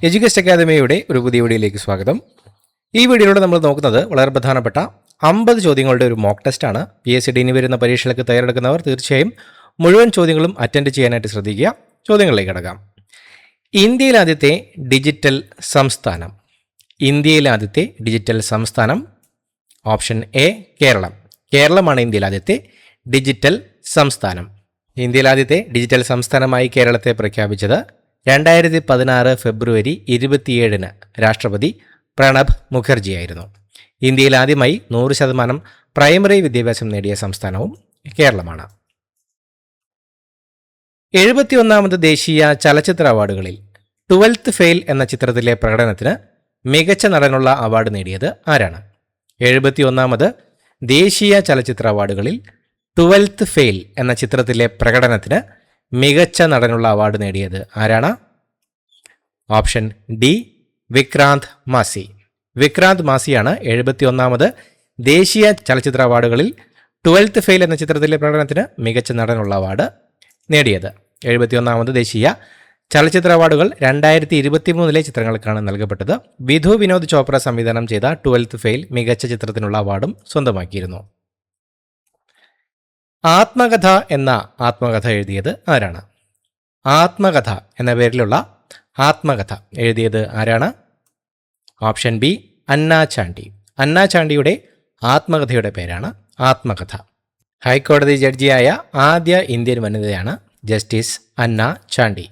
Education അക്കാദമിയുടെ ഒരു പുതിയ വീഡിയോയിലേക്ക് സ്വാഗതം. ഈ വീഡിയോയിലൂടെ നമ്മൾ നോക്കുന്നത് വളരെ പ്രധാനപ്പെട്ട 50 ചോദ്യങ്ങളുടെ ഒരു മോക്ക് ടെസ്റ്റാണ്. PSC ഇനി വരുന്ന പരീക്ഷകൾക്ക് തയ്യാറെടുക്കുന്നവർ തീർച്ചയായും മുഴുവൻ ചോദ്യങ്ങളും അറ്റൻഡ് ചെയ്യാനായിട്ട് ശ്രദ്ധിക്കുക. ചോദ്യങ്ങളിലേക്ക് കടക്കാം. ഇന്ത്യയിലെ ആദ്യത്തെ ഡിജിറ്റൽ സംസ്ഥാനം. ഇന്ത്യയിലെ ആദ്യത്തെ ഡിജിറ്റൽ സംസ്ഥാനം ഓപ്ഷൻ എ കേരളം. കേരളമാണ് ഇന്ത്യയിലെ ആദ്യത്തെ ഡിജിറ്റൽ സംസ്ഥാനം. ഇന്ത്യയിലെ ആദ്യത്തെ ഡിജിറ്റൽ സംസ്ഥാനമായി കേരളത്തെ പ്രഖ്യാപിച്ചത് 2016 ഫെബ്രുവരി 27 രാഷ്ട്രപതി പ്രണബ് മുഖർജിയായിരുന്നു. ഇന്ത്യയിൽ ആദ്യമായി 100% പ്രൈമറി വിദ്യാഭ്യാസം നേടിയ സംസ്ഥാനവും കേരളമാണ്. 71ാമത് ദേശീയ ചലച്ചിത്ര അവാർഡുകളിൽ 12th ഫെയിൽ എന്ന ചിത്രത്തിലെ പ്രകടനത്തിന് മികച്ച നടനുള്ള അവാർഡ് നേടിയത് ആരാണ്? 71ാമത് ദേശീയ ചലച്ചിത്ര അവാർഡുകളിൽ 12th ഫെയിൽ എന്ന ചിത്രത്തിലെ പ്രകടനത്തിന് മികച്ച നടനുള്ള അവാർഡ് നേടിയത് ആരാണ്? Option D Vikrant Massey. വിക്രാന്ത് മാസിയാണ് 71ാമത് ദേശീയ ചലച്ചിത്ര അവാർഡുകളിൽ 12th ഫെയിൽ എന്ന ചിത്രത്തിലെ പ്രകടനത്തിന് മികച്ച നടനുള്ള അവാർഡ് നേടിയത്. 71ാമത് ദേശീയ ചലച്ചിത്ര അവാർഡുകൾ 2023 ചിത്രങ്ങൾക്കാണ് നൽകപ്പെട്ടത്. വിധു വിനോദ് ചോപ്ര സംവിധാനം ചെയ്ത 12th ഫെയിൽ മികച്ച ചിത്രത്തിനുള്ള അവാർഡും സ്വന്തമാക്കിയിരുന്നു. ആത്മകഥ എന്ന ആത്മകഥ എഴുതിയത് ആരാണ്? ആത്മകഥ എന്ന പേരിലുള്ള ആത്മകഥ എഴുതിയത് ആരാണ്? ഓപ്ഷൻ ബി അന്ന ചാണ്ടി. അന്ന ചാണ്ടിയുടെ ആത്മകഥയുടെ പേരാണ് ആത്മകഥ. ഹൈക്കോടതി ജഡ്ജിയായ ആദ്യ ഇന്ത്യൻ വനിതയാണ് ജസ്റ്റിസ് അന്ന ചാണ്ടി.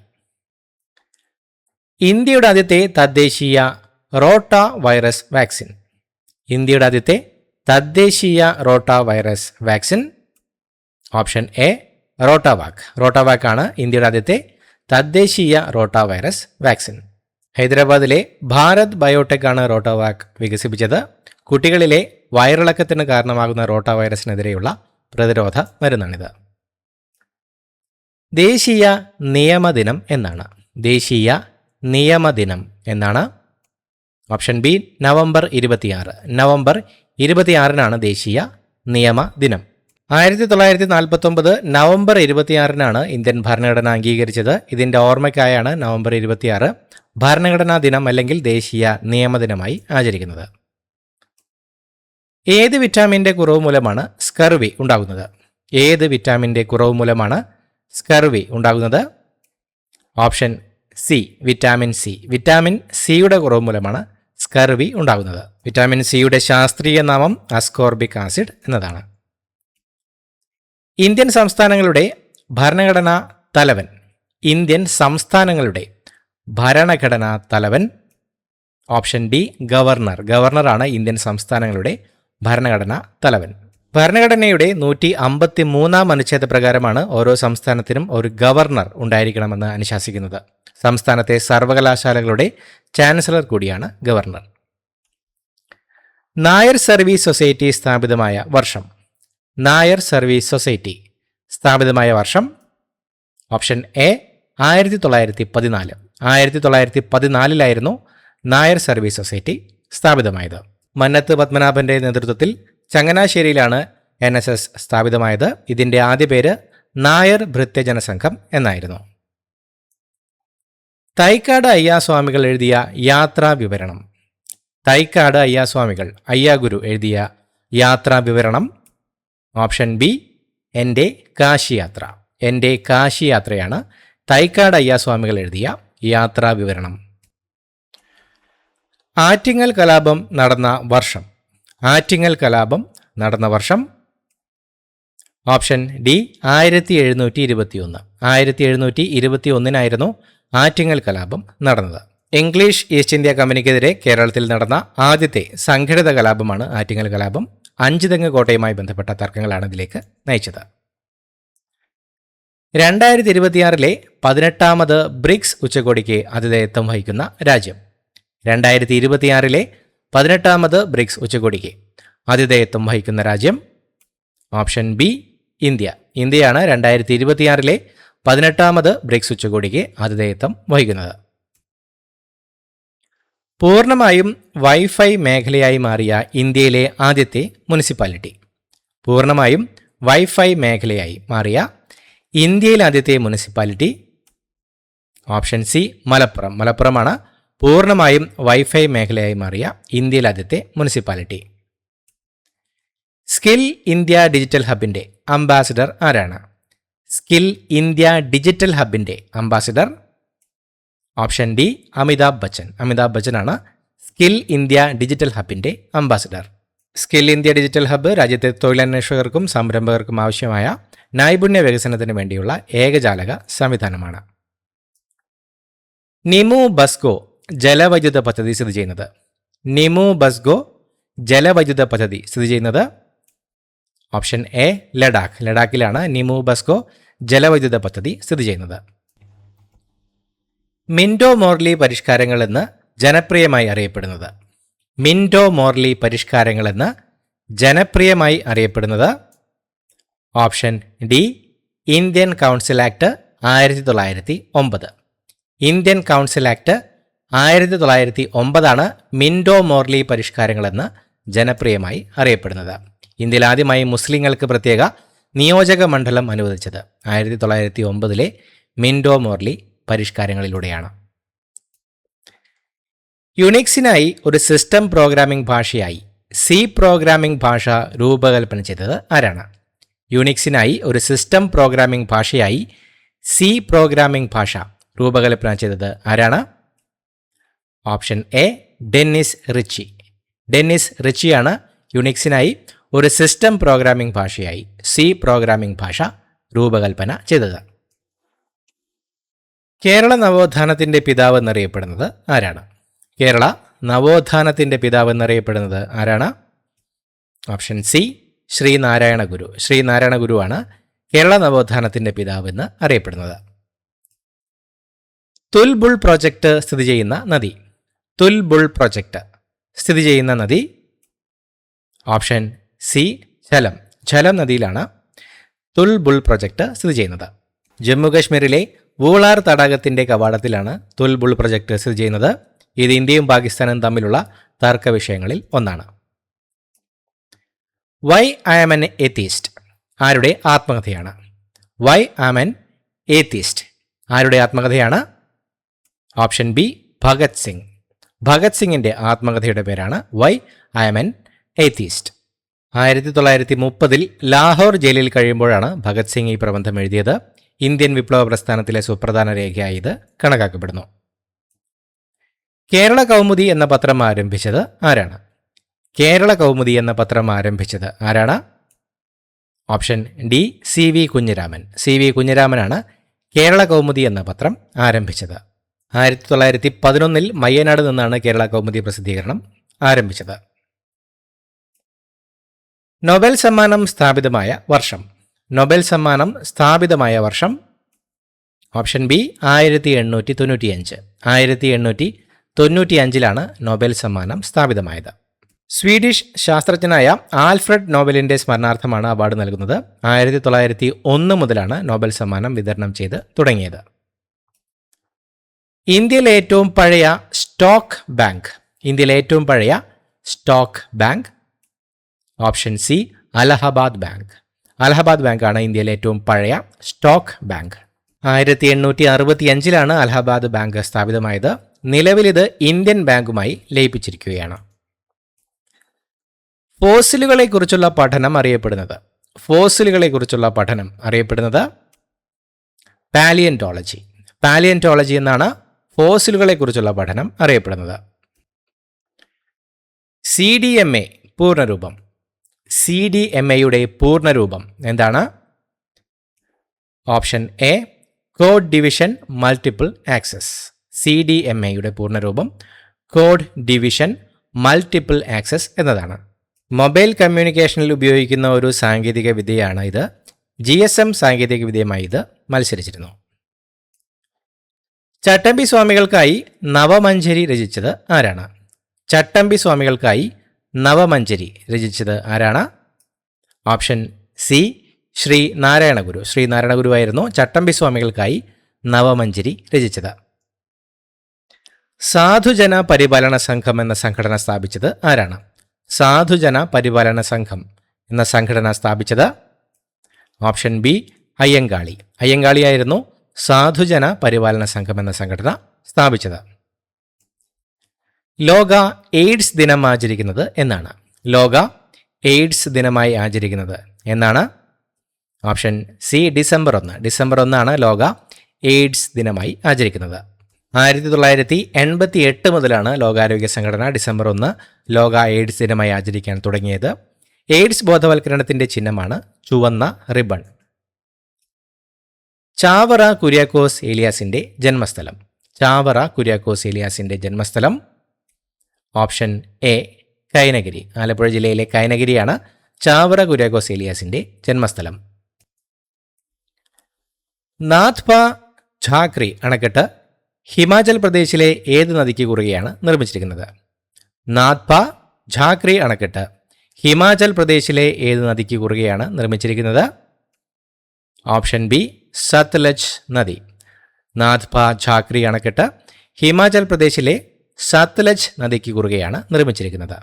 ഇന്ത്യയുടെ ആദ്യത്തെ തദ്ദേശീയ റോട്ട വൈറസ് വാക്സിൻ. ഇന്ത്യയുടെ ആദ്യത്തെ തദ്ദേശീയ rotavirus vaccine option A Rotavac. റോട്ടാവാക്കാണ് ഇന്ത്യയുടെ ആദ്യത്തെ തദ്ദേശീയ റോട്ട വൈറസ് വാക്സിൻ. ഹൈദരാബാദിലെ ഭാരത് ബയോടെക് ആണ് റോട്ടാവാക് വികസിപ്പിച്ചത്. കുട്ടികളിലെ വയറിളക്കത്തിന് കാരണമാകുന്ന റോട്ട വൈറസിനെതിരെയുള്ള പ്രതിരോധ മരുന്നാണിത്. ദേശീയ നിയമദിനം എന്നാണ്? ദേശീയ നിയമദിനം എന്നാണ്? Option B November 26. നവംബർ 26 ദേശീയ നിയമദിനം. 1949 നവംബർ 26 ഇന്ത്യൻ ഭരണഘടന അംഗീകരിച്ചത്. ഇതിൻ്റെ ഓർമ്മയ്ക്കായാണ് നവംബർ 26 ഭരണഘടനാ ദിനം അല്ലെങ്കിൽ ദേശീയ നിയമദിനമായി ആചരിക്കുന്നത്. ഏത് വിറ്റാമിൻ്റെ കുറവ് മൂലമാണ് സ്കർവി ഉണ്ടാകുന്നത്? ഏത് വിറ്റാമിൻ്റെ കുറവ് മൂലമാണ് സ്കർവി ഉണ്ടാകുന്നത്? Option C vitamin C. Vitamin സിയുടെ കുറവ് മൂലമാണ് സ്കർവി ഉണ്ടാകുന്നത്. വിറ്റാമിൻ സിയുടെ ശാസ്ത്രീയ നാമം അസ്കോർബിക് ആസിഡ് എന്നതാണ്. ഇന്ത്യൻ സംസ്ഥാനങ്ങളുടെ ഭരണഘടനാ തലവൻ. ഇന്ത്യൻ സംസ്ഥാനങ്ങളുടെ ഭരണഘടനാ തലവൻ ഓപ്ഷൻ ഡി ഗവർണർ. ഗവർണറാണ് ഇന്ത്യൻ സംസ്ഥാനങ്ങളുടെ ഭരണഘടനാ തലവൻ. ഭരണഘടനയുടെ 153 അനുച്ഛേദ പ്രകാരമാണ് ഓരോ സംസ്ഥാനത്തിനും ഒരു ഗവർണർ ഉണ്ടായിരിക്കണമെന്ന് അനുശാസിക്കുന്നത്. സംസ്ഥാനത്തെ സർവകലാശാലകളുടെ ചാൻസലർ കൂടിയാണ് ഗവർണർ. നായർ സർവീസ് സൊസൈറ്റി സ്ഥാപിതമായ വർഷം. നായർ സർവീസ് സൊസൈറ്റി സ്ഥാപിതമായ വർഷം option A 1914. 1914 Nair service society സ്ഥാപിതമായത്. മന്നത്ത് പത്മനാഭന്റെ നേതൃത്വത്തിൽ ചങ്ങനാശ്ശേരിയിലാണ് NSS സ്ഥാപിതമായത്. ഇതിൻ്റെ ആദ്യ പേര് നായർ ഭൃത്യജന സംഘം എന്നായിരുന്നു. തൈക്കാട് അയ്യാസ്വാമികൾ എഴുതിയ യാത്രാ വിവരണം. തൈക്കാട് അയ്യാസ്വാമികൾ അയ്യാഗുരു എഴുതിയ യാത്രാ വിവരണം ഓപ്ഷൻ ബി എൻ്റെ കാശിയാത്ര. എൻ്റെ കാശിയാത്രയാണ് തൈക്കാട് അയ്യാസ്വാമികൾ എഴുതിയ യാത്രാ വിവരണം. ആറ്റിങ്ങൽ കലാപം നടന്ന വർഷം. ആറ്റിങ്ങൽ കലാപം നടന്ന വർഷം ഓപ്ഷൻ ഡി 1721. 1721 ആറ്റിങ്ങൽ കലാപം നടന്നത്. ഇംഗ്ലീഷ് ഈസ്റ്റ് ഇന്ത്യ കമ്പനിക്കെതിരെ കേരളത്തിൽ നടന്ന ആദ്യത്തെ സംഘടിത കലാപമാണ് ആറ്റിങ്ങൽ കലാപം. 5 തെങ്ങ് കോട്ടയുമായി ബന്ധപ്പെട്ട തർക്കങ്ങളാണ് ഇതിലേക്ക് നയിച്ചത്. 2026 18ാമത് ബ്രിക്സ് ഉച്ചകോടിക്ക് ആതിഥേയത്വം വഹിക്കുന്ന രാജ്യം. 2026 18ാമത് ബ്രിക്സ് ഉച്ചകോടിക്ക് ആതിഥേയത്വം വഹിക്കുന്ന രാജ്യം ഓപ്ഷൻ ബി ഇന്ത്യ. ഇന്ത്യയാണ് 2026 18ാമത് ബ്രിക്സ് ഉച്ചകോടിക്ക് ആതിഥേയത്വം വഹിക്കുന്നത്. പൂർണ്ണമായും വൈഫൈ മേഖലയായി മാറിയ ഇന്ത്യയിലെ ആദ്യത്തെ മുനിസിപ്പാലിറ്റി. പൂർണ്ണമായും വൈഫൈ മേഖലയായി മാറിയ ഇന്ത്യയിലെ ആദ്യത്തെ മുനിസിപ്പാലിറ്റി ഓപ്ഷൻ സി മലപ്പുറം. മലപ്പുറമാണ് പൂർണ്ണമായും വൈഫൈ മേഖലയായി മാറിയ ഇന്ത്യയിലെ ആദ്യത്തെ മുനിസിപ്പാലിറ്റി? സ്കിൽ ഇന്ത്യ ഡിജിറ്റൽ ഹബിന്റെ അംബാസിഡർ ആരാണ്? സ്കിൽ ഇന്ത്യ ഡിജിറ്റൽ ഹബിന്റെ ambassador? Option D Amitabh Bachchan. Amitabh ബച്ചനാണ് സ്കിൽ ഇന്ത്യ ഡിജിറ്റൽ ഹബിന്റെ ambassador. Skill India digital hub രാജ്യത്തെ തൊഴിലന്വേഷകർക്കും സംരംഭകർക്കും ആവശ്യമായ നൈപുണ്യ വികസനത്തിന് വേണ്ടിയുള്ള ഏകജാലക സംവിധാനമാണ്. നിമു ബസ്കോ ജലവൈദ്യുത പദ്ധതി സ്ഥിതി ചെയ്യുന്നത്? നിമു ബസ്കോ ജലവൈദ്യുത പദ്ധതി സ്ഥിതി ചെയ്യുന്നത്? Option A Ladakh. ലഡാക്കിലാണ് നിമു ബസ്കോ ജലവൈദ്യുത പദ്ധതി സ്ഥിതി ചെയ്യുന്നത്. മിൻഡോ മോർലി പരിഷ്കാരങ്ങൾ എന്ന് ജനപ്രിയമായി അറിയപ്പെടുന്നത്? മിൻഡോ മോർലി പരിഷ്കാരങ്ങൾ എന്ന് ജനപ്രിയമായി അറിയപ്പെടുന്നത്? Option D Indian council act 1909. Indian council act 1909 Minto Morley പരിഷ്കാരങ്ങളെന്ന് ജനപ്രിയമായി അറിയപ്പെടുന്നത്. ഇന്ത്യയിൽ ആദ്യമായി മുസ്ലിങ്ങൾക്ക് പ്രത്യേക നിയോജക മണ്ഡലം അനുവദിച്ചത് 1909 മിൻഡോ മോർലി പരിഷ്കാരങ്ങളിലൂടെയാണ്. യുണിക്സിനായി ഒരു സിസ്റ്റം പ്രോഗ്രാമിംഗ് ഭാഷയായി സി പ്രോഗ്രാമിംഗ് ഭാഷ രൂപകൽപ്പന ചെയ്തത് ആരാണ്? യുണിക്സിനായി ഒരു സിസ്റ്റം പ്രോഗ്രാമിംഗ് ഭാഷയായി സി പ്രോഗ്രാമിംഗ് ഭാഷ രൂപകൽപ്പന ചെയ്തത് ആരാണ്? Option A Dennis Ritchie. Dennis റിച്ചിയാണ് യുണിക്സിനായി ഒരു സിസ്റ്റം പ്രോഗ്രാമിംഗ് ഭാഷയായി സി പ്രോഗ്രാമിംഗ് ഭാഷ രൂപകൽപ്പന ചെയ്തത്. കേരള നവോത്ഥാനത്തിൻ്റെ പിതാവ് എന്നറിയപ്പെടുന്നത് ആരാണ്? കേരള നവോത്ഥാനത്തിൻ്റെ പിതാവ് എന്നറിയപ്പെടുന്നത് ആരാണ്? ഓപ്ഷൻ സി ശ്രീനാരായണ ഗുരു. ശ്രീനാരായണ ഗുരുവാണ് കേരള നവോത്ഥാനത്തിൻ്റെ പിതാവ് എന്ന് അറിയപ്പെടുന്നത്. തുൽബുൾ പ്രോജക്റ്റ് സ്ഥിതി ചെയ്യുന്ന നദി? തുൽബുൾ പ്രോജക്റ്റ് സ്ഥിതി ചെയ്യുന്ന നദി? Option C Jhelum. ഝലം നദിയിലാണ് തുൽബുൾ പ്രോജക്റ്റ് സ്ഥിതി ചെയ്യുന്നത്. ജമ്മു കാശ്മീരിലെ വൂളാർ തടാകത്തിൻ്റെ കവാടത്തിലാണ് തുൽബുൾ പ്രോജക്റ്റ് സ്ഥിതി ചെയ്യുന്നത്. ഇത് ഇന്ത്യയും പാകിസ്ഥാനും തമ്മിലുള്ള തർക്ക വിഷയങ്ങളിൽ ഒന്നാണ്. Why I am an atheist ആരുടെ ആത്മകഥയാണ്? വൈ ആം എൻ എത്തീസ്റ്റ് ആരുടെ ആത്മകഥയാണ്? Option B Bhagat Singh. ഭഗത് സിംഗിൻ്റെ ആത്മകഥയുടെ പേരാണ് why I am an atheist. 1930 Lahore ജയിലിൽ കഴിയുമ്പോഴാണ് ഭഗത് സിംഗ് ഈ പ്രബന്ധം എഴുതിയത്. ഇന്ത്യൻ വിപ്ലവ പ്രസ്ഥാനത്തിലെ സുപ്രധാന രേഖയായി ഇത് കണക്കാക്കപ്പെടുന്നു. കേരള കൗമുദി എന്ന പത്രം ആരംഭിച്ചത് ആരാണ്? കേരള കൗമുദി എന്ന പത്രം ആരംഭിച്ചത് ആരാണ്? Option D C V Kunhiraman. C V കുഞ്ഞിരാമനാണ് കേരള കൗമുദി എന്ന പത്രം ആരംഭിച്ചത്. 1911 മയ്യനാട് നിന്നാണ് കേരള കൗമുദി പ്രസിദ്ധീകരണം ആരംഭിച്ചത്. നൊബേൽ സമ്മാനം സ്ഥാപിതമായ വർഷം? നൊബേൽ സമ്മാനം സ്ഥാപിതമായ വർഷം? Option B 1895. 1895 നൊബേൽ സമ്മാനം സ്ഥാപിതമായത്. സ്വീഡിഷ് ശാസ്ത്രജ്ഞനായ ആൽഫ്രഡ് നോബലിൻ്റെ സ്മരണാർത്ഥമാണ് അവാർഡ് നൽകുന്നത്. 1901 മുതലാണ് നൊബേൽ സമ്മാനം വിതരണം ചെയ്ത് തുടങ്ങിയത്. ഇന്ത്യയിലെ ഏറ്റവും പഴയ സ്റ്റോക്ക് ബാങ്ക്? ഇന്ത്യയിലെ ഏറ്റവും പഴയ stock bank? Option C Allahabad bank. Allahabad ബാങ്കാണ് ഇന്ത്യയിലെ ഏറ്റവും പഴയ സ്റ്റോക്ക് ബാങ്ക്. 1865 അലഹബാദ് ബാങ്ക് സ്ഥാപിതമായത്. നിലവിലിത് ഇന്ത്യൻ ബാങ്കുമായി ലയിപ്പിച്ചിരിക്കുകയാണ്. ഫോസിലുകളെക്കുറിച്ചുള്ള പഠനം അറിയപ്പെടുന്നത്? ഫോസിലുകളെക്കുറിച്ചുള്ള പഠനം അറിയപ്പെടുന്നത് പാലിയന്റോളജി. പാലിയന്റോളജി എന്നാണ് ഫോസിലുകളെക്കുറിച്ചുള്ള പഠനം അറിയപ്പെടുന്നത്. CDMA പൂർണ്ണരൂപം? CDMAയുടെ പൂർണ്ണരൂപം എന്താണ്? Option A code division multiple access. CDMAയുടെ പൂർണ്ണരൂപം കോഡ് ഡിവിഷൻ മൾട്ടിപ്പിൾ ആക്സസ് എന്നതാണ്. മൊബൈൽ കമ്മ്യൂണിക്കേഷനിൽ ഉപയോഗിക്കുന്ന ഒരു സാങ്കേതിക വിദ്യയാണ് ഇത്. GSM സാങ്കേതിക വിദ്യയുമായി ഇത് മത്സരിച്ചിരുന്നു. ചട്ടമ്പി സ്വാമികൾക്കായി നവമഞ്ജരി രചിച്ചത് ആരാണ്? ചട്ടമ്പി സ്വാമികൾക്കായി നവമഞ്ജരി രചിച്ചത് ആരാണ്? Option C Shri Narayana Guru. ശ്രീ നാരായണ ഗുരുവായിരുന്നു ചട്ടമ്പി സ്വാമികൾക്കായി നവമഞ്ജരി രചിച്ചത്. സാധുജന പരിപാലന സംഘം എന്ന സംഘടന സ്ഥാപിച്ചത് ആരാണ്? സാധുജന പരിപാലന സംഘം എന്ന സംഘടന സ്ഥാപിച്ചത്? Option B Ayyankali. അയ്യങ്കാളിയായിരുന്നു സാധുജന പരിപാലന സംഘം എന്ന സംഘടന സ്ഥാപിച്ചത്. ലോക എയ്ഡ്സ് ദിനം ആചരിക്കുന്നത് എന്നാണ്? ലോക എയ്ഡ്സ് ദിനമായി ആചരിക്കുന്നത് എന്നാണ്? Option C December 1. ഡിസംബർ 1 ലോക എയ്ഡ്സ് ദിനമായി ആചരിക്കുന്നത്. 1988 മുതലാണ് ലോകാരോഗ്യ സംഘടന ഡിസംബർ 1 ലോക എയ്ഡ്സ് ദിനമായി ആചരിക്കാൻ തുടങ്ങിയത്. എയ്ഡ്സ് ബോധവൽക്കരണത്തിന്റെ ചിഹ്നമാണ് ചുവന്ന റിബൺ. ചാവറ കുര്യാക്കോസ് ഏലിയാസിന്റെ ജന്മസ്ഥലം. ചാവറ കുര്യാക്കോസ് ഏലിയാസിന്റെ ജന്മസ്ഥലം ഓപ്ഷൻ എ കൈനഗിരി. ആലപ്പുഴ ജില്ലയിലെ കൈനഗിരിയാണ് ചാവറ കുര്യാക്കോസ് ഏലിയാസിന്റെ ജന്മസ്ഥലം. നാഥ്പ ഝാക്രി അണക്കെട്ട് ഹിമാചൽ പ്രദേശിലെ ഏത് നദിക്ക് കുറുകെയാണ് നിർമ്മിച്ചിരിക്കുന്നത്? നാഥ്പ ഝാക്രി അണക്കെട്ട് ഹിമാചൽ പ്രദേശിലെ ഏത് നദിക്ക് കുറുകെയാണ് നിർമ്മിച്ചിരിക്കുന്നത്? ഓപ്ഷൻ ബി സത്ലജ് നദി. നാഥ്പ ഝാക്രി അണക്കെട്ട് ഹിമാചൽ പ്രദേശിലെ സത്ലജ് നദിക്ക് കുറുകെയാണ് നിർമ്മിച്ചിരിക്കുന്നത്.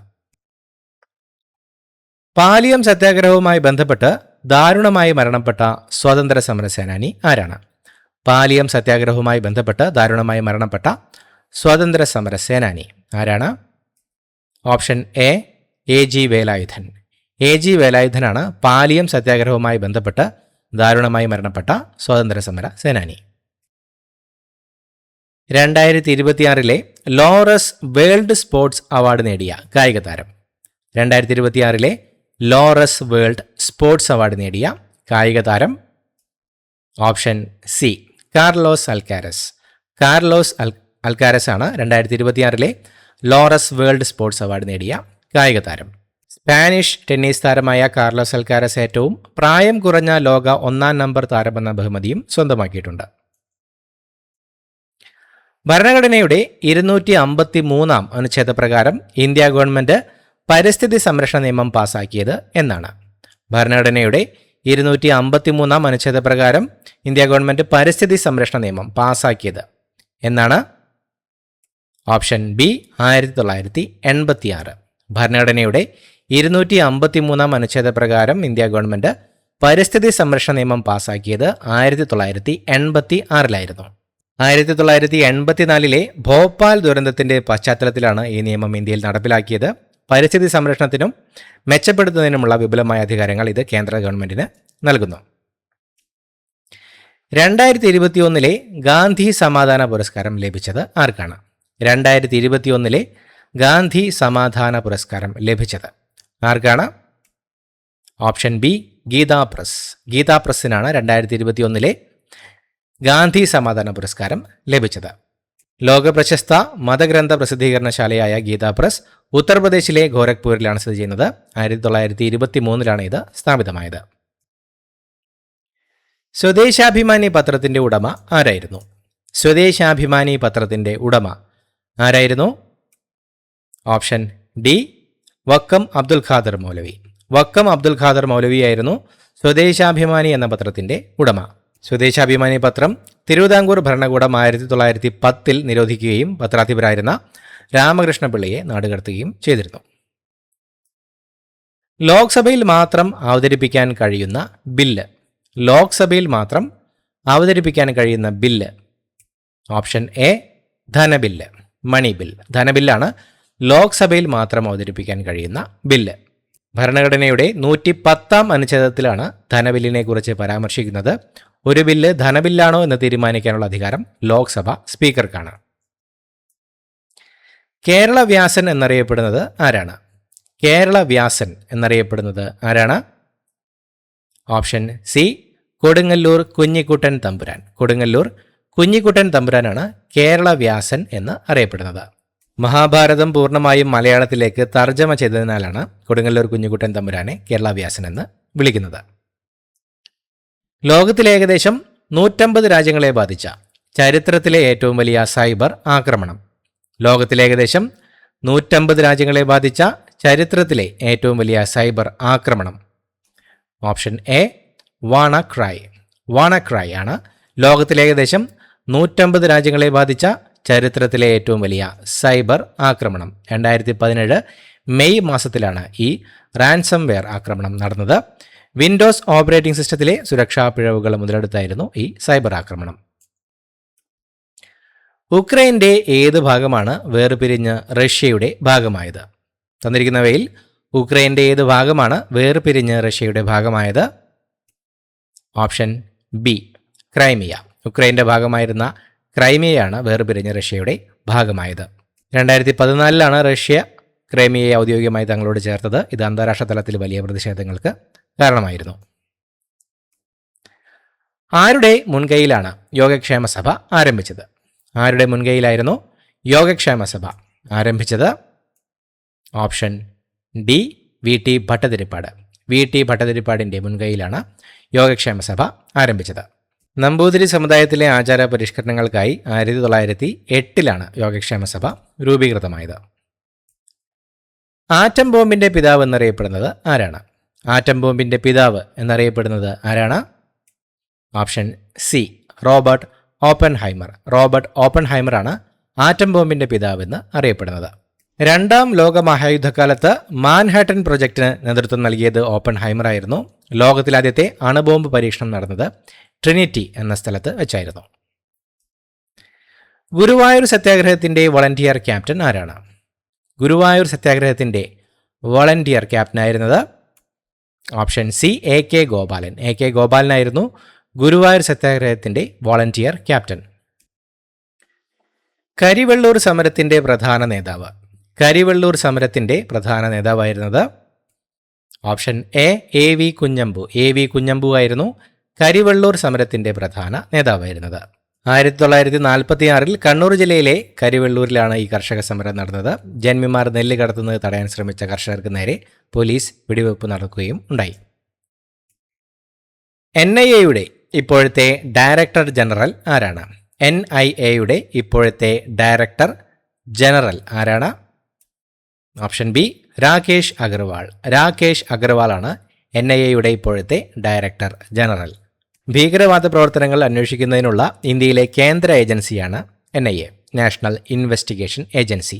പാലിയം സത്യാഗ്രഹവുമായി ബന്ധപ്പെട്ട് ദാരുണമായി മരണപ്പെട്ട സ്വാതന്ത്ര്യ സമര സേനാനി ആരാണ്? പാലിയം സത്യാഗ്രഹവുമായി ബന്ധപ്പെട്ട് ദാരുണമായി മരണപ്പെട്ട സ്വാതന്ത്ര്യ സമര സേനാനി ആരാണ്? Option A G Velayudhan. G വേലായുധനാണ് പാലിയം സത്യാഗ്രഹവുമായി ബന്ധപ്പെട്ട് ദാരുണമായി മരണപ്പെട്ട സ്വാതന്ത്ര്യ സമര സേനാനി. 2026 ലോറസ് വേൾഡ് സ്പോർട്സ് അവാർഡ് നേടിയ കായിക താരം. 2026 ലോറസ് വേൾഡ് സ്പോർട്സ് അവാർഡ് നേടിയ കായിക താരം option C Carlos Alcaraz. Carlos Alcaraz ആണ് 2026 ലോറസ് വേൾഡ് സ്പോർട്സ് അവാർഡ് നേടിയ കായിക താരം. സ്പാനിഷ് ടെന്നീസ് താരമായ കാർലോസ് അൽക്കാരസ് ഏറ്റവും പ്രായം കുറഞ്ഞ ലോക 1-ാം നമ്പർ താരമെന്ന ബഹുമതിയും സ്വന്തമാക്കിയിട്ടുണ്ട്. ഭരണഘടനയുടെ 253 അനുച്ഛേദപ്രകാരം ഇന്ത്യ ഗവൺമെന്റ് പരിസ്ഥിതി സംരക്ഷണ നിയമം പാസാക്കിയത് എന്നാണ്? ഭരണഘടനയുടെ 253 അനുച്ഛേദപ്രകാരം ഇന്ത്യ ഗവൺമെന്റ് പരിസ്ഥിതി സംരക്ഷണ നിയമം പാസാക്കിയത് എന്നാണ്? Option B 1986. ഭരണഘടനയുടെ 253 അനുച്ഛേദപ്രകാരം ഇന്ത്യ ഗവൺമെന്റ് പരിസ്ഥിതി സംരക്ഷണ നിയമം പാസാക്കിയത് 1986 1984 ഭോപ്പാൽ ദുരന്തത്തിന്റെ പശ്ചാത്തലത്തിലാണ് ഈ നിയമം ഇന്ത്യയിൽ നടപ്പിലാക്കിയത്. പരിസ്ഥിതി സംരക്ഷണത്തിനും മെച്ചപ്പെടുത്തുന്നതിനുമുള്ള വിപുലമായ അധികാരങ്ങൾ ഇത് കേന്ദ്ര ഗവൺമെന്റിന് നൽകുന്നു. 2021 ഗാന്ധി സമാധാന പുരസ്കാരം ലഭിച്ചത് ആർക്കാണ്? 2021 ഗാന്ധി സമാധാന പുരസ്കാരം ലഭിച്ചത് ആർക്കാണ്? Option B Gita press. Gita പ്രസ്സിനാണ് 2021 ഗാന്ധി സമാധാന പുരസ്കാരം ലഭിച്ചത്. ലോകപ്രശസ്ത മതഗ്രന്ഥ പ്രസിദ്ധീകരണശാലയായ ഗീതാ പ്രസ് ഉത്തർപ്രദേശിലെ ഗോരഖ്പൂരിലാണ് സ്ഥിതി ചെയ്യുന്നത്. 1923 ഇത് സ്ഥാപിതമായത്. സ്വദേശാഭിമാനി പത്രത്തിന്റെ ഉടമ ആരായിരുന്നു? സ്വദേശാഭിമാനി പത്രത്തിന്റെ ഉടമ ആരായിരുന്നു? ഓപ്ഷൻ ഡി വക്കം അബ്ദുൽ ഖാദർ മൗലവി. വക്കം അബ്ദുൽ ഖാദർ മൗലവിയായിരുന്നു സ്വദേശാഭിമാനി എന്ന പത്രത്തിന്റെ ഉടമ. സ്വദേശാഭിമാനി പത്രം തിരുവിതാംകൂർ ഭരണകൂടം 1910 നിരോധിക്കുകയും പത്രാധിപരായിരുന്ന രാമകൃഷ്ണപിള്ളയെ നാടുകടത്തുകയും ചെയ്തിരുന്നു. ലോക്സഭയിൽ മാത്രം അവതരിപ്പിക്കാൻ കഴിയുന്ന ബില്ല്. ലോക്സഭയിൽ മാത്രം അവതരിപ്പിക്കാൻ കഴിയുന്ന ബില്ല്. ഓപ്ഷൻ എ ധനബില്ല്, മണി ബിൽ. ധനബില്ലാണ് ലോക്സഭയിൽ മാത്രം അവതരിപ്പിക്കാൻ കഴിയുന്ന ബില്ല്. ഭരണഘടനയുടെ 110 അനുച്ഛേദത്തിലാണ് ധനബില്ലിനെ കുറിച്ച് പരാമർശിക്കുന്നത്. ഒരു ബില്ല് ധനബില്ലാണോ എന്ന് തീരുമാനിക്കാനുള്ള അധികാരം ലോക്സഭ സ്പീക്കർക്കാണ്. കേരള വ്യാസൻ എന്നറിയപ്പെടുന്നത് ആരാണ്? കേരള വ്യാസൻ എന്നറിയപ്പെടുന്നത് ആരാണ്? ഓപ്ഷൻ സി കൊടുങ്ങല്ലൂർ കുഞ്ഞിക്കുട്ടൻ തമ്പുരാൻ. കൊടുങ്ങല്ലൂർ കുഞ്ഞിക്കുട്ടൻ തമ്പുരാനാണ് കേരള വ്യാസൻ എന്ന് അറിയപ്പെടുന്നത്. മഹാഭാരതം പൂർണ്ണമായും മലയാളത്തിലേക്ക് തർജ്ജമ ചെയ്തതിനാലാണ് കൊടുങ്ങല്ലൂർ കുഞ്ഞിക്കുട്ടൻ തമ്പുരാനെ കേരള വ്യാസൻ എന്ന് വിളിക്കുന്നത്. ലോകത്തിലെ ഏകദേശം 150 രാജ്യങ്ങളെ ബാധിച്ച ചരിത്രത്തിലെ ഏറ്റവും വലിയ സൈബർ ആക്രമണം. ലോകത്തിലെ ഏകദേശം 150 രാജ്യങ്ങളെ ബാധിച്ച ചരിത്രത്തിലെ ഏറ്റവും വലിയ സൈബർ ആക്രമണം. Option A വാണക്രൈ. വാണക്രൈ ആണ് ലോകത്തിലെ ഏകദേശം 150 രാജ്യങ്ങളെ ബാധിച്ച ചരിത്രത്തിലെ ഏറ്റവും വലിയ സൈബർ ആക്രമണം. 2017 മെയ് മാസത്തിലാണ് ഈ റാൻസംവെയർ ആക്രമണം നടന്നത്. വിൻഡോസ് ഓപ്പറേറ്റിംഗ് സിസ്റ്റത്തിലെ സുരക്ഷാ പിഴവുകൾ മുതലെടുത്തായിരുന്നു ഈ സൈബർ ആക്രമണം. ഉക്രൈൻ്റെ ഏത് ഭാഗമാണ് വേർപിരിഞ്ഞ് റഷ്യയുടെ ഭാഗമായത്? തന്നിരിക്കുന്നവയിൽ ഉക്രൈൻ്റെ ഏത് ഭാഗമാണ് വേർപിരിഞ്ഞ് റഷ്യയുടെ ഭാഗമായത്? Option B Crimea. ഉക്രൈൻ്റെ ഭാഗമായിരുന്ന ക്രൈമിയയാണ് വേർപിരിഞ്ഞ് റഷ്യയുടെ ഭാഗമായത്. 2014 റഷ്യ ക്രൈമിയയെ ഔദ്യോഗികമായി തങ്ങളോട് ചേർത്തത്. ഇത് അന്താരാഷ്ട്ര തലത്തിൽ വലിയ പ്രതിഷേധങ്ങൾക്ക് കാരണമായിരുന്നു. ആരുടെ മുൻകൈയിലാണ് യോഗക്ഷേമ സഭ ആരംഭിച്ചത്? ആരുടെ മുൻകൈയിലായിരുന്നു യോഗക്ഷേമ സഭ ആരംഭിച്ചത്? Option D V T Bhattathiripad. V T ഭട്ടതിരിപ്പാടിൻ്റെ മുൻകൈയിലാണ് യോഗക്ഷേമ സഭ ആരംഭിച്ചത്. നമ്പൂതിരി സമുദായത്തിലെ ആചാര പരിഷ്കരണങ്ങൾക്കായി 1908 യോഗക്ഷേമ സഭ രൂപീകൃതമായത്. ആറ്റം ബോംബിൻ്റെ പിതാവ് എന്നറിയപ്പെടുന്നത് ആരാണ്? ആറ്റം ബോംബിൻ്റെ പിതാവ് എന്നറിയപ്പെടുന്നത് ആരാണ്? Option C Robert Oppenheimer. Robert ഓപ്പൻഹൈമറാണ് ആറ്റം ബോംബിൻ്റെ പിതാവെന്ന് അറിയപ്പെടുന്നത്. രണ്ടാം ലോക മഹായുദ്ധകാലത്ത് മാൻഹാട്ടൻ പ്രൊജക്ടിന് നേതൃത്വം നൽകിയത് ഓപ്പൻഹൈമർ ആയിരുന്നു. ലോകത്തിലാദ്യത്തെ അണുബോംബ് പരീക്ഷണം നടന്നത് ട്രിനിറ്റി എന്ന സ്ഥലത്ത് വെച്ചായിരുന്നു. ഗുരുവായൂർ സത്യാഗ്രഹത്തിൻ്റെ വളണ്ടിയർ ക്യാപ്റ്റൻ ആരാണ്? ഗുരുവായൂർ സത്യാഗ്രഹത്തിൻ്റെ വളണ്ടിയർ ക്യാപ്റ്റനായിരുന്നത് option C A K Gopalan. A K ഗോപാലനായിരുന്നു ഗുരുവായൂർ സത്യാഗ്രഹത്തിൻ്റെ വോളണ്ടിയർ ക്യാപ്റ്റൻ. കരിവെള്ളൂർ സമരത്തിൻ്റെ പ്രധാന നേതാവ്? കരിവെള്ളൂർ സമരത്തിൻ്റെ പ്രധാന നേതാവായിരുന്നത് option A V Kunhambu. A V Kunhambu ആയിരുന്നു കരിവെള്ളൂർ സമരത്തിൻ്റെ പ്രധാന നേതാവായിരുന്നത്. 1946 കണ്ണൂർ ജില്ലയിലെ കരിവെള്ളൂരിലാണ് ഈ കർഷക സമരം നടന്നത്. ജന്മിമാർ നെല്ല് കടത്തുന്നത് തടയാൻ ശ്രമിച്ച കർഷകർക്ക് നേരെ പോലീസ് വെടിവെപ്പ് നടക്കുകയും ഉണ്ടായി. NIA-യുടെ ഇപ്പോഴത്തെ ഡയറക്ടർ ജനറൽ ആരാണ്? NIA-യുടെ ഇപ്പോഴത്തെ ഡയറക്ടർ ജനറൽ ആരാണ്? Option B Rakesh Agarwal. രാകേഷ് അഗർവാളാണ് NIA-യുടെ ഇപ്പോഴത്തെ ഡയറക്ടർ ജനറൽ. ഭീകരവാദ പ്രവർത്തനങ്ങൾ അന്വേഷിക്കുന്നതിനുള്ള ഇന്ത്യയിലെ കേന്ദ്ര ഏജൻസിയാണ് NIA, national investigation agency.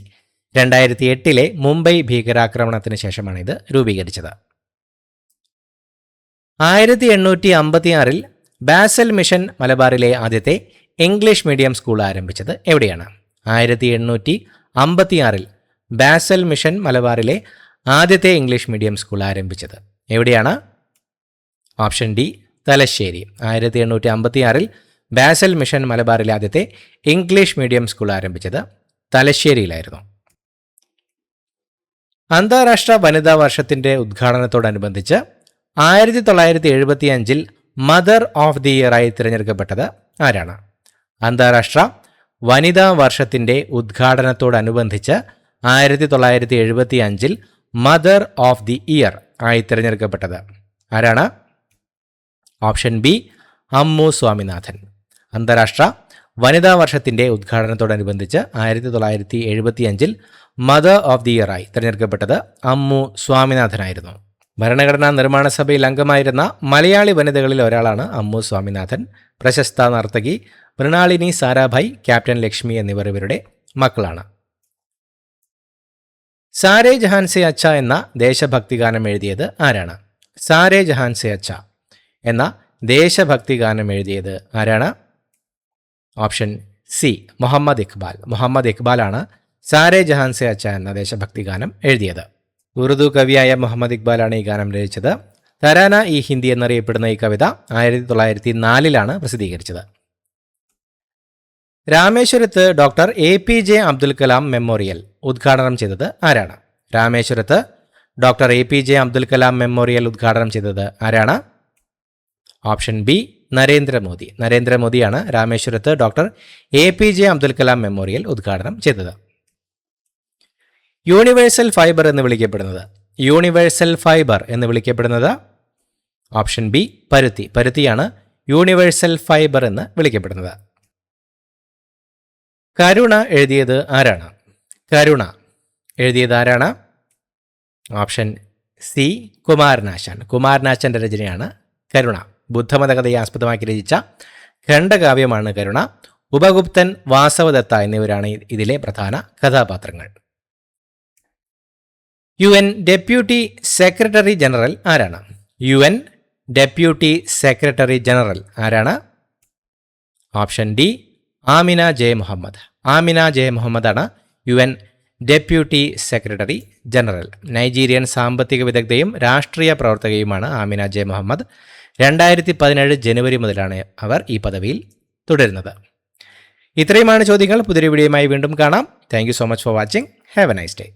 2008 Mumbai ഭീകരാക്രമണത്തിന് ശേഷമാണ് ഇത് രൂപീകരിച്ചത്. 1856 ബാസൽ മിഷൻ മലബാറിലെ ആദ്യത്തെ ഇംഗ്ലീഷ് മീഡിയം സ്കൂൾ ആരംഭിച്ചത് എവിടെയാണ്? 1856 ബാസൽ മിഷൻ മലബാറിലെ ആദ്യത്തെ ഇംഗ്ലീഷ് മീഡിയം സ്കൂൾ ആരംഭിച്ചത് എവിടെയാണ്? Option D Thalassery. 1856 basal mission മലബാറിലെ ആദ്യത്തെ ഇംഗ്ലീഷ് മീഡിയം സ്കൂൾ ആരംഭിച്ചത് തലശ്ശേരിയിലായിരുന്നു. അന്താരാഷ്ട്ര വനിതാ വർഷത്തിൻ്റെ ഉദ്ഘാടനത്തോടനുബന്ധിച്ച് 1975 മദർ ഓഫ് ദി ഇയറായി തിരഞ്ഞെടുക്കപ്പെട്ടത് ആരാണ്? അന്താരാഷ്ട്ര വനിതാ വർഷത്തിൻ്റെ ഉദ്ഘാടനത്തോടനുബന്ധിച്ച് 1975 മദർ ഓഫ് ദി ഇയർ ആയി തിരഞ്ഞെടുക്കപ്പെട്ടത് ആരാണ്? Option B Ammu Swaminathan. അന്താരാഷ്ട്ര വനിതാ വർഷത്തിൻ്റെ ഉദ്ഘാടനത്തോടനുബന്ധിച്ച് 1975 മദർ ഓഫ് ദി ഇയർ ആയി തിരഞ്ഞെടുക്കപ്പെട്ടത് അമ്മു സ്വാമിനാഥനായിരുന്നു. ഭരണഘടനാ നിർമ്മാണ സഭയിൽ അംഗമായിരുന്ന മലയാളി വനിതകളിൽ ഒരാളാണ് അമ്മു സ്വാമിനാഥൻ. പ്രശസ്ത നർത്തകി മൃണാളിനി സാരാഭായ്, ക്യാപ്റ്റൻ ലക്ഷ്മി എന്നിവർ ഇവരുടെ മക്കളാണ്. സാരേ ജഹാൻ സെ അച്ഛ എന്ന ദേശഭക്തി ഗാനം എഴുതിയത് ആരാണ്? സാരേ ജഹാൻ സെ അച്ഛ എന്ന ദേശഭക്തി ഗാനം എഴുതിയത് ആരാണ്? Option C Muhammad Iqbal. മുഹമ്മദ് ഇഖ്ബാലാണ് സാരേ ജഹാൻ സെ അച്ഛ എന്ന ദേശഭക്തി ഗാനം എഴുതിയത്. ഉറുദു കവിയായ മുഹമ്മദ് ഇഖ്ബാലാണ് ഈ ഗാനം രചിച്ചത്. തരാന ഈ ഹിന്ദി എന്നറിയപ്പെടുന്ന ഈ കവിത 1904 പ്രസിദ്ധീകരിച്ചത്. രാമേശ്വരത്ത് doctor APJ Abdul Kalam memorial ഉദ്ഘാടനം ചെയ്തത് ആരാണ്? രാമേശ്വരത്ത് doctor APJ Abdul Kalam memorial ഉദ്ഘാടനം ചെയ്തത് ആരാണ്? Option B Narendra Modi. നരേന്ദ്രമോദിയാണ് രാമേശ്വരത്ത് doctor APJ Abdul Kalam memorial ഉദ്ഘാടനം ചെയ്തത്. യൂണിവേഴ്സൽ ഫൈബർ എന്ന് വിളിക്കപ്പെടുന്നത്? യൂണിവേഴ്സൽ ഫൈബർ എന്ന് വിളിക്കപ്പെടുന്നത് ഓപ്ഷൻ ബി പരുത്തി. പരുത്തിയാണ് യൂണിവേഴ്സൽ ഫൈബർ എന്ന് വിളിക്കപ്പെടുന്നത്. കരുണ എഴുതിയത് ആരാണ്? കരുണ എഴുതിയത് ആരാണ്? Option C Kumaranasan. കുമാരനാശാൻ്റെ രചനയാണ് കരുണ. ബുദ്ധമത കഥയെ ആസ്പദമാക്കി രചിച്ച ഖണ്ഡകാവ്യമാണ് കരുണ. ഉപഗുപ്തൻ, വാസവദത്ത എന്നിവരാണ് ഇതിലെ പ്രധാന കഥാപാത്രങ്ങൾ. UN ഡെപ്യൂട്ടി സെക്രട്ടറി ജനറൽ ആരാണ്? UN ഡെപ്യൂട്ടി സെക്രട്ടറി ജനറൽ ആരാണ്? Option D Amina J Mohammed. Amina J മുഹമ്മദാണ് UN deputy secretary general. Nigerian സാമ്പത്തിക വിദഗ്ധയും രാഷ്ട്രീയ പ്രവർത്തകയുമാണ് ആമിന ജെ മുഹമ്മദ്. 2017 ജനുവരി മുതലാണ് അവർ ഈ പദവിയിൽ തുടരുന്നത്. ഇത്രയുമാണ് ചോദ്യങ്ങൾ. പുതിയൊരു വീഡിയോയുമായി വീണ്ടും കാണാം. Thank you so much for watching. Have A nice day.